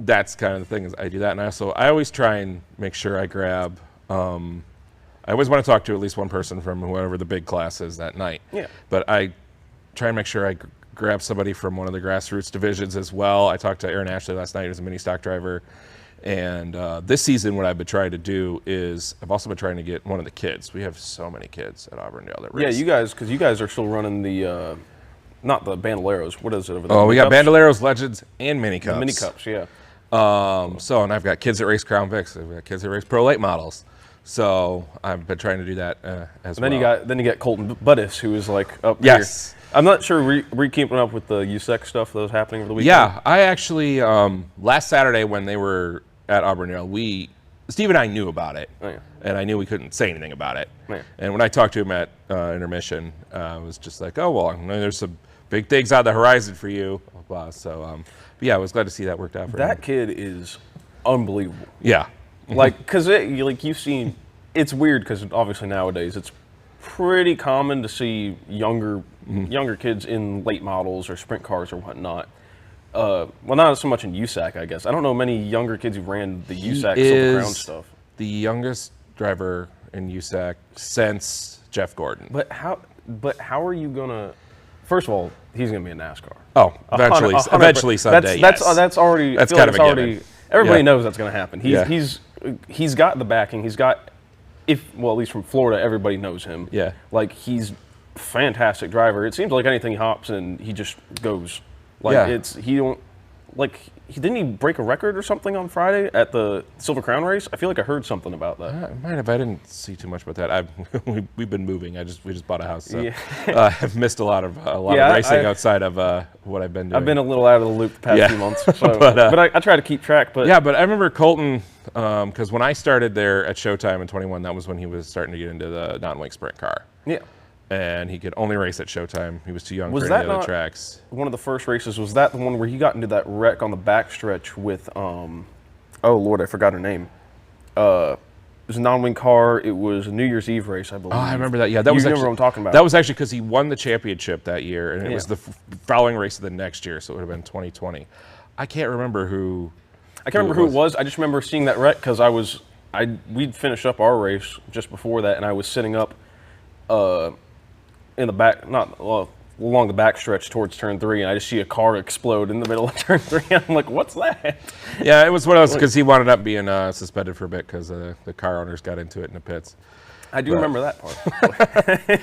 that's kind of the thing is I do that, and I always try and make sure I grab. I always want to talk to at least one person from whoever the big class is that night. Yeah. But I try and make sure I grab somebody from one of the grassroots divisions as well. I talked to Aaron Ashley last night, who's a mini stock driver. And this season, what I've been trying to do is I've also been trying to get one of the kids. We have so many kids at Auburndale that race. Yeah, because you guys are still running the, not the Bandoleros. What is it over there? Oh, we got Bandoleros, Legends, and Mini Cups. The Mini Cups, yeah. And I've got kids that race Crown Vics. I've got kids that race Pro Late models. So I've been trying to do that as well. Then you got Colton Bettis, who is like up yes. here. I'm not sure. Were you keeping up with the USAC stuff that was happening over the weekend? Yeah, I actually last Saturday when they were at Auburndale, Steve and I knew about it, and I knew we couldn't say anything about it. Yeah. And when I talked to him at intermission, I was just like, "Oh well, I know there's some big things on the horizon for you." Blah, blah. So, but yeah, I was glad to see that worked out for him. That kid is unbelievable. Yeah, like because you've seen, it's weird because obviously nowadays it's pretty common to see younger kids in late models or sprint cars or whatnot. Well, not so much in USAC, I guess. I don't know many younger kids who ran the USAC Silver Crown stuff. The youngest driver in USAC since Jeff Gordon. But how are you gonna? First of all, he's gonna be in NASCAR. Oh, eventually someday. That's already. That's kind of a given. Everybody knows that's gonna happen. He's got the backing. He's got, at least from Florida, everybody knows him. Yeah. Like he's a fantastic driver. It seems like anything he hops in, he just goes. Didn't he break a record or something on Friday at the Silver Crown race? I feel like I heard something about that. I might have. I didn't see too much about that. We've been moving. We just bought a house, so yeah. I've missed a lot of racing outside of what I've been doing. I've been a little out of the loop the past few months, so, but I try to keep track. But I remember Colton because when I started there at Showtime in 21, that was when he was starting to get into the non-wing sprint car. Yeah. And he could only race at Showtime. He was too young for any any other tracks. One of the first races, was that the one where he got into that wreck on the backstretch with, oh Lord, I forgot her name. It was a non-wing car. It was a New Year's Eve race, I believe. Oh, I remember that. Yeah, that you was remember actually, what I'm talking about. That was actually because he won the championship that year, and it was the following race of the next year, so it would have been 2020. I can't remember who. I can't remember who it was. I just remember seeing that wreck because we'd finished up our race just before that, and I was sitting up in the back, along the back stretch towards turn 3, and I just see a car explode in the middle of turn 3. I'm like, what's that? Yeah, it was one of those because he wound up being suspended for a bit because the car owners got into it in the pits. I do remember that part.